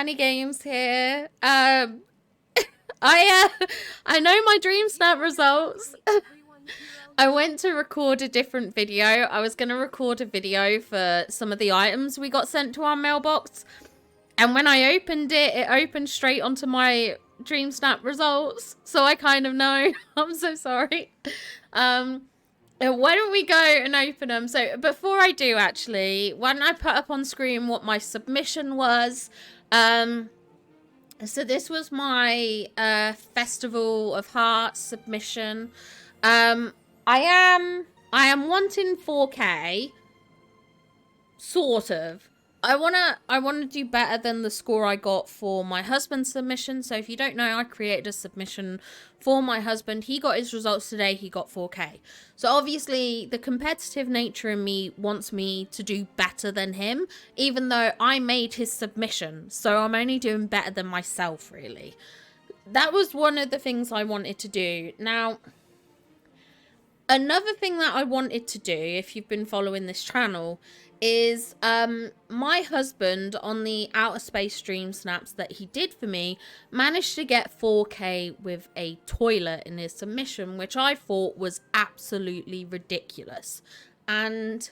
Penny Games here. I know my Dreamsnap results. I went to record a different video. I was going to record a video for some of the items we got sent to our mailbox. And when I opened it, it opened straight onto my Dreamsnap results. So I kind of know. I'm so sorry. Why don't we go and open them? So before I do, actually, why don't I put up on screen what my submission was? So this was my Festival of Hearts submission. I am wanting 4K, sort of. I wanna do better than the score I got for my husband's submission. So if you don't know, I created a submission for my husband. He got his results today. He got 4K. So obviously the competitive nature in me wants me to do better than him, even though I made his submission. So I'm only doing better than myself, really. That was one of the things I wanted to do. Now, another thing that I wanted to do, if you've been following this channel, is my husband, on the outer space dream snaps that he did for me, managed to get 4K with a toilet in his submission, which I thought was absolutely ridiculous. And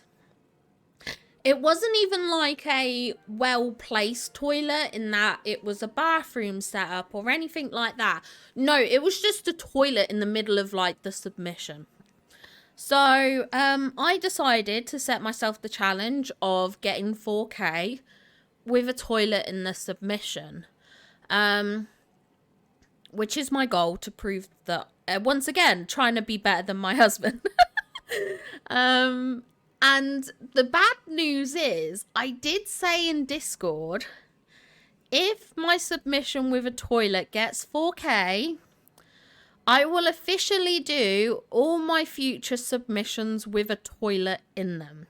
it wasn't even like a well-placed toilet in that it was a bathroom setup or anything like that. No, it was just a toilet in the middle of like the submission. So, I decided to set myself the challenge of getting 4K with a toilet in the submission. Which is my goal, to prove that, once again, trying to be better than my husband. And the bad news is, I did say in Discord, if my submission with a toilet gets 4K... I will officially do all my future submissions with a toilet in them.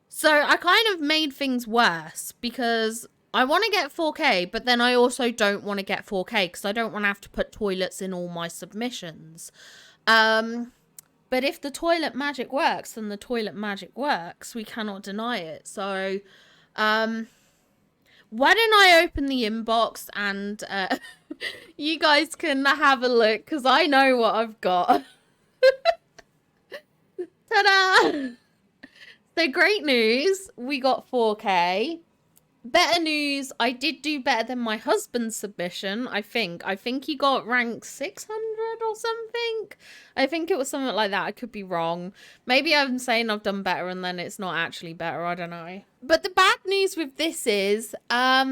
So I kind of made things worse because I want to get 4K, but then I also don't want to get 4K because I don't want to have to put toilets in all my submissions. But if the toilet magic works, then the toilet magic works. We cannot deny it. So, why don't I open the inbox and you guys can have a look, because I know what I've got. Ta-da! So great news, we got 4K. Better news, I did do better than my husband's submission, I think. I think he got rank 600 or something. I think it was something like that. I could be wrong. Maybe I'm saying I've done better and then it's not actually better. I don't know. But the bad news with this is, I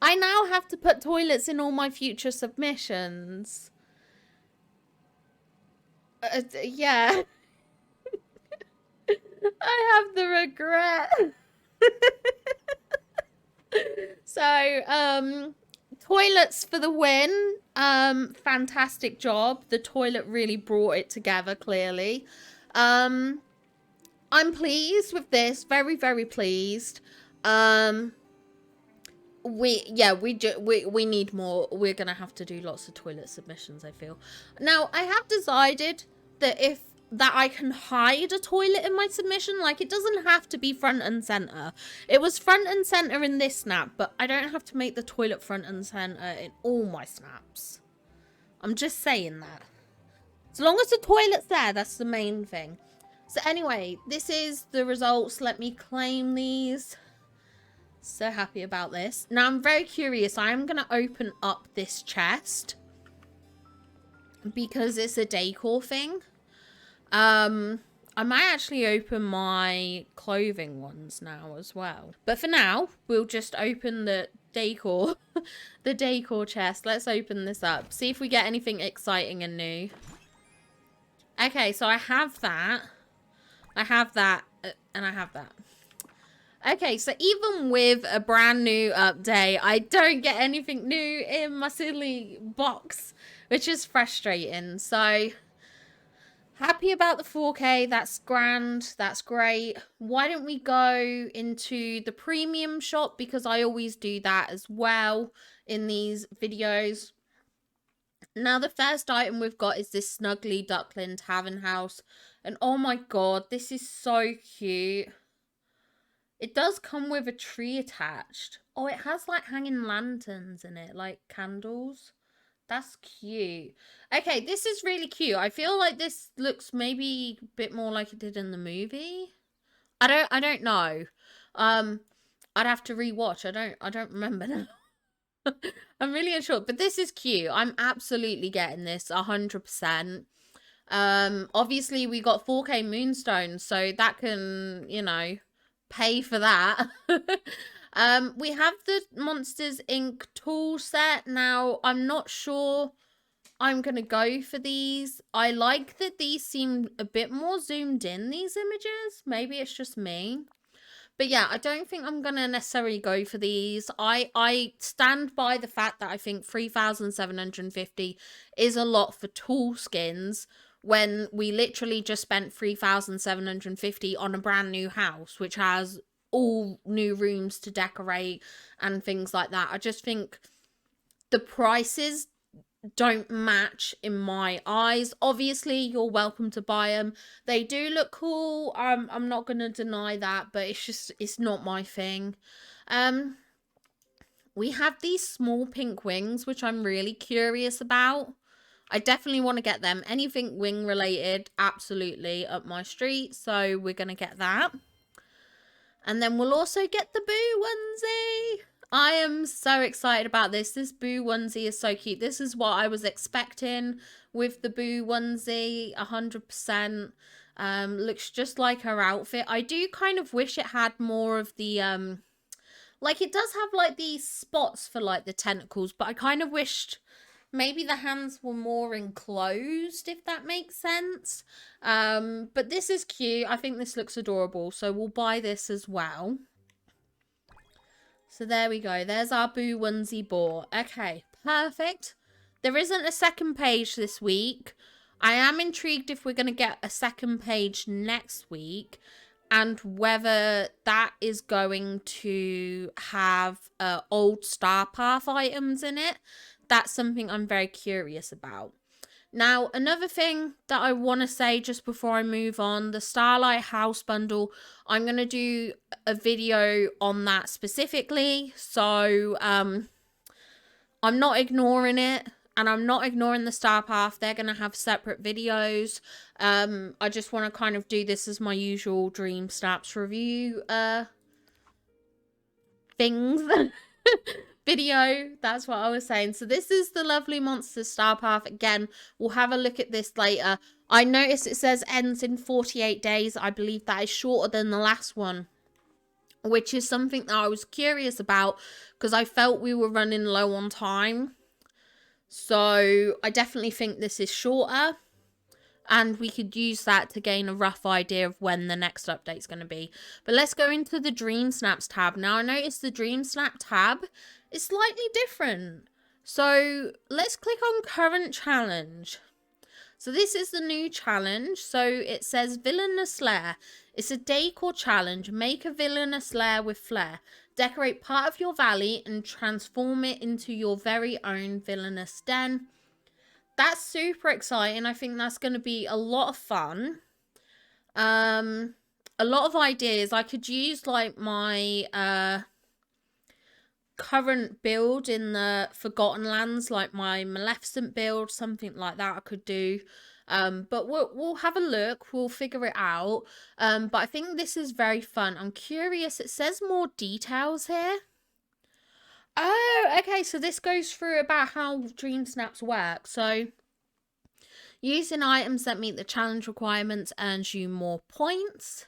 now have to put toilets in all my future submissions. Yeah. I have the regret. So, toilets for the win. Fantastic job. The toilet really brought it together, clearly. I'm pleased with this. Very, very pleased. We need more. We're gonna have to do lots of toilet submissions, I feel. Now, I have decided that that I can hide a toilet in my submission. Like, it doesn't have to be front and center. It was front and center in this snap, but I don't have to make the toilet front and center in all my snaps. I'm just saying that. As long as the toilet's there, that's the main thing. So anyway, this is the results. Let me claim these. So happy about this. Now, I'm very curious. I am going to open up this chest because it's a decor thing. I might actually open my clothing ones now as well. But for now, we'll just open the decor, the decor chest. Let's open this up. See if we get anything exciting and new. Okay, so I have that. I have that. And I have that. Okay, so even with a brand new update, I don't get anything new in my silly box, which is frustrating. So... happy about the 4K, that's grand, that's great. Why don't we go into the premium shop, because I always do that as well in these videos. Now, the first item we've got is this Snuggly Duckling Tavern House. And oh my god, this is so cute. It does come with a tree attached. Oh, it has like hanging lanterns in it, like candles. That's cute. Okay, this is really cute. I feel like this looks maybe a bit more like it did in the movie. I don't know. Um I'd have to rewatch. I don't remember now. I'm really unsure, but this is cute. I'm absolutely getting this 100%. Obviously we got 4K moonstones, so that can, pay for that. We have the Monsters Inc. tool set. Now, I'm not sure I'm gonna go for these. I like that these seem a bit more zoomed in, these images. Maybe it's just me. But yeah, I don't think I'm gonna necessarily go for these. I stand by the fact that I think 3,750 is a lot for tool skins when we literally just spent 3,750 on a brand new house, which has all new rooms to decorate and things like that. I just think the prices don't match in my eyes. Obviously, you're welcome to buy them. They do look cool. I'm not gonna deny that, but it's not my thing. We have these small pink wings, which I'm really curious about. I definitely want to get them. Anything wing related, absolutely up my street. So we're gonna get that. And then we'll also get the Boo onesie. I am so excited about this. This Boo onesie is so cute. This is what I was expecting with the Boo onesie, 100%. Looks just like her outfit. I do kind of wish it had more of the, like it does have like these spots for like the tentacles, but I kind of wished maybe the hands were more enclosed, if that makes sense. But this is cute. I think this looks adorable, so we'll buy this as well. So there we go. There's our Boo onesie bought. Okay, perfect. There isn't a second page this week. I am intrigued if we're going to get a second page next week and whether that is going to have old Star Path items in it. That's something I'm very curious about. Now, another thing that I want to say just before I move on, the Starlight House bundle, I'm going to do a video on that specifically. So, I'm not ignoring it, and I'm not ignoring the Star Path. They're going to have separate videos. I just want to kind of do this as my usual Dreamsnaps review things. Video. That's what I was saying. So this is the lovely Monster Star Path. Again, we'll have a look at this later. I noticed it says ends in 48 days. I believe that is shorter than the last one, which is something that I was curious about because I felt we were running low on time. So I definitely think this is shorter, and we could use that to gain a rough idea of when the next update is going to be. But let's go into the Dreamsnaps tab. Now, I noticed the Dreamsnap tab is slightly different. So let's click on current challenge. So this is the new challenge. So it says Villainous Lair. It's a decor challenge. Make a villainous lair with flair. Decorate part of your valley and transform it into your very own villainous den. That's super exciting. I think that's going to be a lot of fun. A lot of ideas. I could use like my current build in the Forgotten Lands, like my Maleficent build, something like that I could do. But we'll have a look. We'll figure it out. But I think this is very fun. I'm curious. It says more details here. Oh, okay. So this goes through about how Dreamsnaps work. So using items that meet the challenge requirements earns you more points.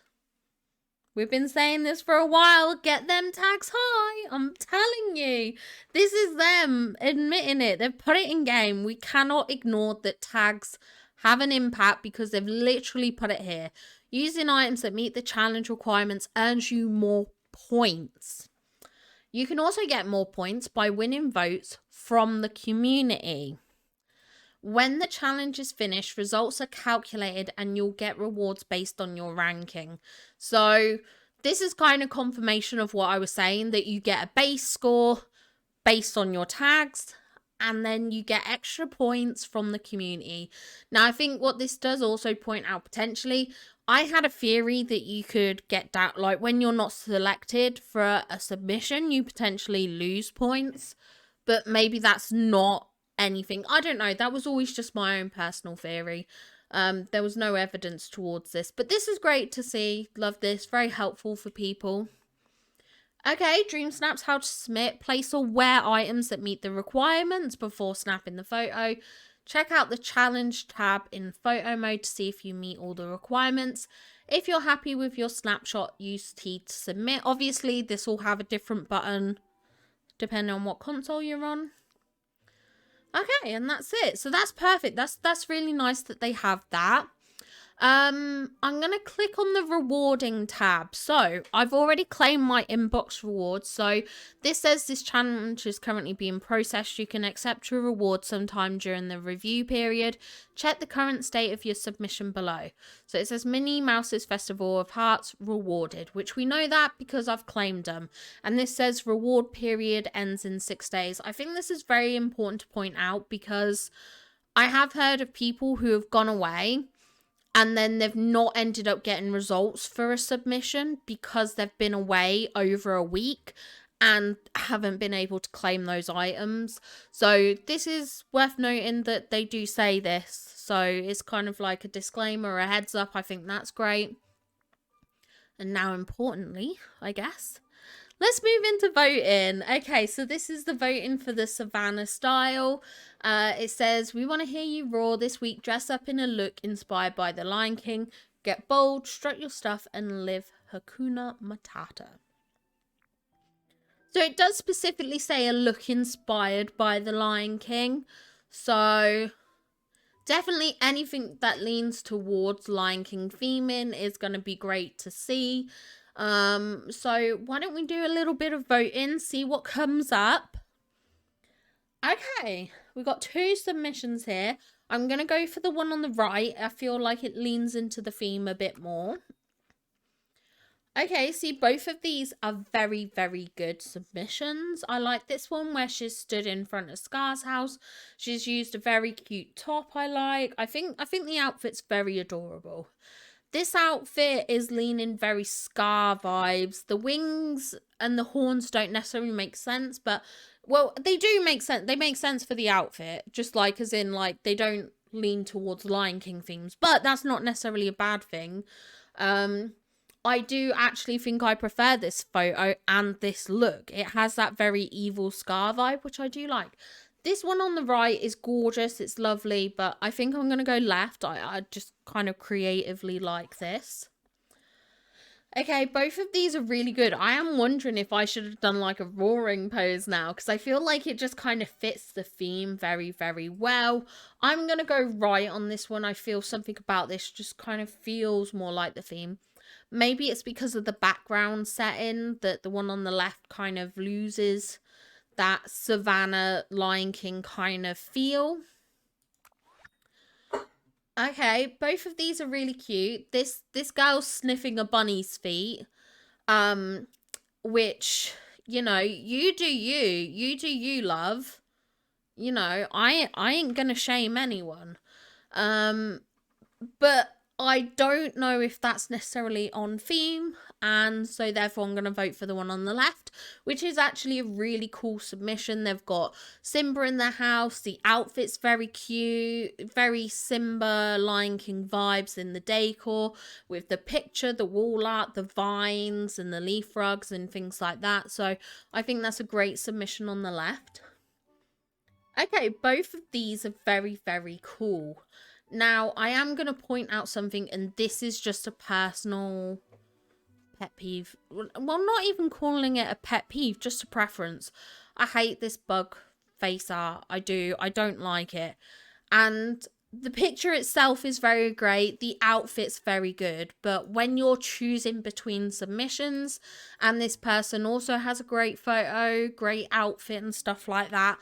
We've been saying this for a while. Get them tags high. I'm telling you. This is them admitting it. They've put it in game. We cannot ignore that tags have an impact because they've literally put it here. Using items that meet the challenge requirements earns you more points. You can also get more points by winning votes from the community. When the challenge is finished, results are calculated and you'll get rewards based on your ranking. So this is kind of confirmation of what I was saying, that you get a base score based on your tags and then you get extra points from the community. Now, I think what this does also point out potentially, I had a theory that you could get down, like when you're not selected for a submission, you potentially lose points, but maybe that's not anything. I don't know. That was always just my own personal theory. There was no evidence towards this, but this is great to see. Love this. Very helpful for people. Okay, Dreamsnaps, how to submit. Place or wear items that meet the requirements before snapping the photo. Check out the challenge tab in photo mode to see if you meet all the requirements. If you're happy with your snapshot, use T to submit. Obviously, this will have a different button depending on what console you're on. Okay, and that's it. So that's perfect. That's really nice that they have that. I'm going to click on the rewarding tab. So I've already claimed my inbox rewards. So this says this challenge is currently being processed. You can accept your reward sometime during the review period. Check the current state of your submission below. So it says Minnie Mouse's Festival of Hearts rewarded, which we know that because I've claimed them. And this says reward period ends in 6 days. I think this is very important to point out because I have heard of people who have gone away and then they've not ended up getting results for a submission because they've been away over a week and haven't been able to claim those items. So this is worth noting that they do say this. So it's kind of like a disclaimer, a heads up. I think that's great. And now importantly, I guess, let's move into voting. Okay, so this is the voting for the Savannah style. It says, we want to hear you roar this week. Dress up in a look inspired by the Lion King. Get bold, strut your stuff, and live Hakuna Matata. So it does specifically say a look inspired by the Lion King. So definitely anything that leans towards Lion King theming is going to be great to see. So why don't we do a little bit of voting, see what comes up. Okay, we got 2 submissions here. I'm going to go for the one on the right. I feel like it leans into the theme a bit more. Okay, see, both of these are very, very good submissions. I like this one where she's stood in front of Scar's house. She's used a very cute top I like. I think the outfit's very adorable. This outfit is leaning very Scar vibes. The wings and the horns don't necessarily make sense, but, well, they do make sense. They make sense for the outfit, just like as in, like, they don't lean towards Lion King themes, but that's not necessarily a bad thing. I do actually think I prefer this photo and this look. It has that very evil Scar vibe, which I do like. This one on the right is gorgeous. It's lovely, but I think I'm going to go left. I just kind of creatively like this. Okay, both of these are really good. I am wondering if I should have done like a roaring pose now because I feel like it just kind of fits the theme very, very well. I'm going to go right on this one. I feel something about this just kind of feels more like the theme. Maybe it's because of the background setting that the one on the left kind of loses that Savannah Lion King kind of feel. Okay, both of these are really cute. This girl's sniffing a bunny's feet, which, you know, you do you, love. You know, I ain't gonna shame anyone. But I don't know if that's necessarily on theme, and so therefore I'm going to vote for the one on the left, which is actually a really cool submission. They've got Simba in their house. The outfit's very cute, very Simba, Lion King vibes in the decor, with the picture, the wall art, the vines, and the leaf rugs and things like that. So I think that's a great submission on the left. Okay, both of these are very, very cool. Now, I am going to point out something, and this is just a personal pet peeve. Well, not even calling it a pet peeve, just a preference. I hate this bug face art. I do. I don't like it. And the picture itself is very great. The outfit's very good. But when you're choosing between submissions, and this person also has a great photo, great outfit and stuff like that,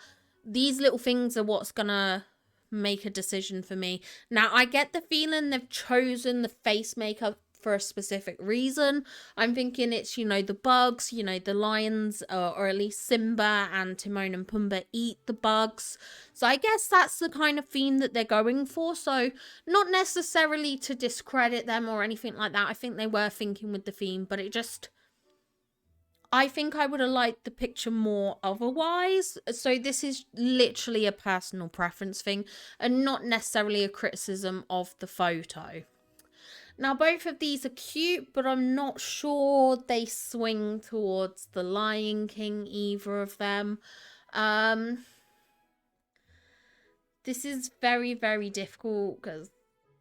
these little things are what's going to make a decision for me. Now, I get the feeling they've chosen the face makeup for a specific reason. I'm thinking it's, you know, the bugs, you know, the lions, or at least Simba and Timon and Pumbaa eat the bugs. So I guess that's the kind of theme that they're going for. So not necessarily to discredit them or anything like that. I think they were thinking with the theme, but it just, I think I would have liked the picture more otherwise. So this is literally a personal preference thing and not necessarily a criticism of the photo. Now, both of these are cute, but I'm not sure they swing towards the Lion King, either of them. This is very, very difficult because,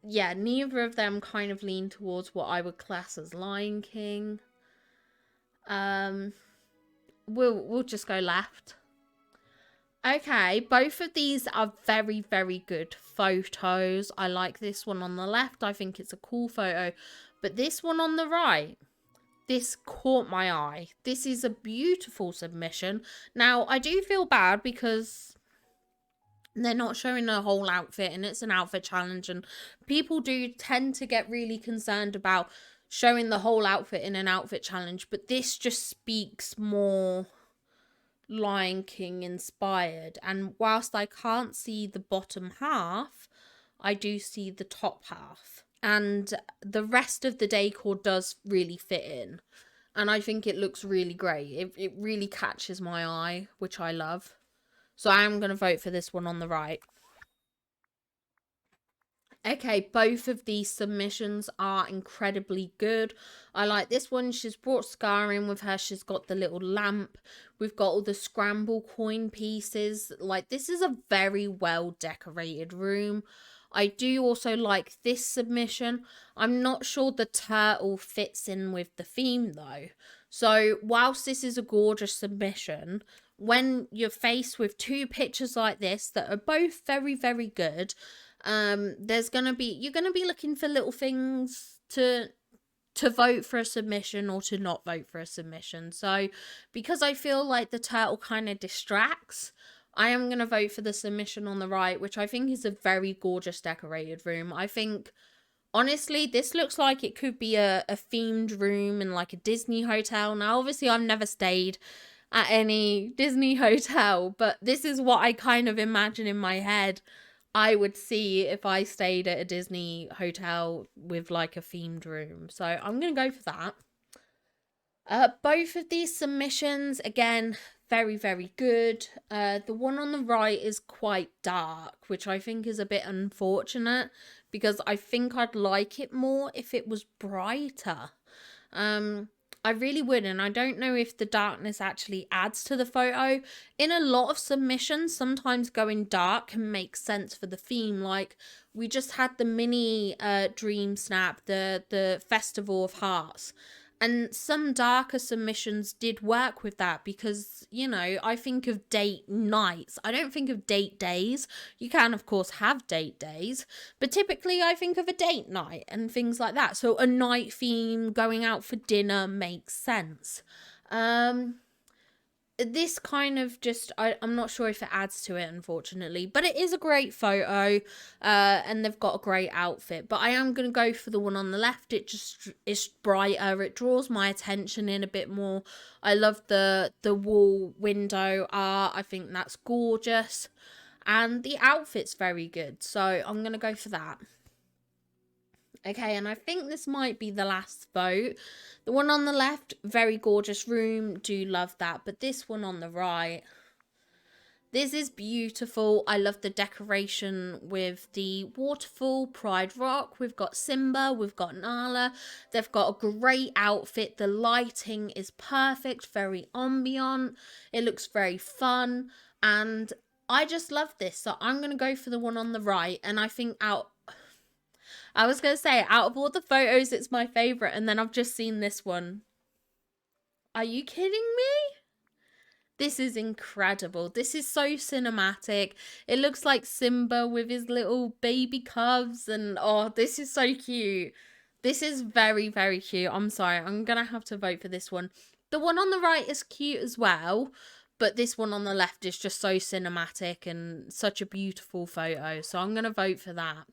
yeah, neither of them kind of lean towards what I would class as Lion King. We'll just go left. Okay, both of these are very, very good photos. I like this one on the left. I think it's a cool photo. But this one on the right, this caught my eye. This is a beautiful submission. Now, I do feel bad because they're not showing a whole outfit and it's an outfit challenge. And people do tend to get really concerned about showing the whole outfit in an outfit challenge. But this just speaks more Lion King inspired, and whilst I can't see the bottom half, I do see the top half, and the rest of the decor does really fit in, and I think it looks really great. It really catches my eye, which I love. So I am going to vote for this one on the right. Okay, both of these submissions are incredibly good. I like this one. She's brought Scar in with her. She's got the little lamp. We've got all the scramble coin pieces. Like, this is a very well decorated room. I do also like this submission. I'm not sure the turtle fits in with the theme though. So whilst this is a gorgeous submission, when you're faced with two pictures like this that are both very, very good, you're gonna be looking for little things to vote for a submission or to not vote for a submission. So because I feel like the turtle kind of distracts, I am gonna vote for the submission on the right, which I think is a very gorgeous decorated room. I think honestly this looks like it could be a themed room in like a Disney hotel. Now obviously I've never stayed at any Disney hotel, but this is what I kind of imagine in my head I would see if I stayed at a Disney hotel with like a themed room. So I'm going to go for that. Both of these submissions, again, very, very good. The one on the right is quite dark, which I think is a bit unfortunate because I think I'd like it more if it was brighter. I really would, and I don't know if the darkness actually adds to the photo. In a lot of submissions, sometimes going dark can make sense for the theme. Like, we just had the mini Dreamsnap, the Festival of Hearts. And some darker submissions did work with that because, you know, I think of date nights. I don't think of date days. You can, of course, have date days. But typically I think of a date night and things like that. So a night theme, going out for dinner makes sense. This kind of just, I'm not sure if it adds to it, unfortunately. But it is a great photo, and they've got a great outfit. But I am going to go for the one on the left. It's brighter. It draws my attention in a bit more. I love the wall window art. I think that's gorgeous. And the outfit's very good. So I'm going to go for that. Okay, and I think this might be the last vote. The one on the left, very gorgeous room. Do love that. But this one on the right, this is beautiful. I love the decoration with the waterfall, Pride Rock. We've got Simba, we've got Nala. They've got a great outfit. The lighting is perfect, very ambient. It looks very fun. And I just love this. So I'm going to go for the one on the right. And I think I was going to say, out of all the photos, it's my favourite. And then I've just seen this one. Are you kidding me? This is incredible. This is so cinematic. It looks like Simba with his little baby cubs. And oh, this is so cute. This is very, very cute. I'm sorry. I'm going to have to vote for this one. The one on the right is cute as well. But this one on the left is just so cinematic and such a beautiful photo. So I'm going to vote for that.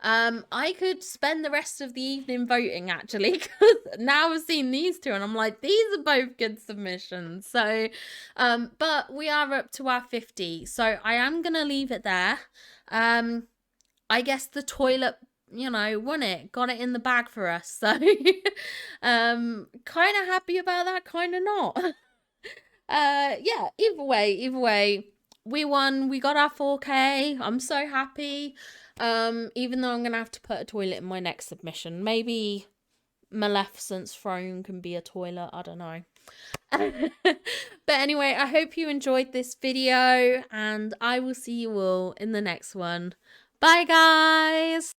I could spend the rest of the evening voting actually, because now I've seen these two and I'm like, these are both good submissions. So, but we are up to our 50, so I am gonna leave it there. I guess the toilet, won it, got it in the bag for us. So, kind of happy about that, kind of not. Yeah, either way, we won. We got our 4K. I'm so happy. Even though I'm gonna have to put a toilet in my next submission. Maybe Maleficent's throne can be a toilet. I don't know. But anyway, I hope you enjoyed this video, and I will see you all in the next one. Bye, guys.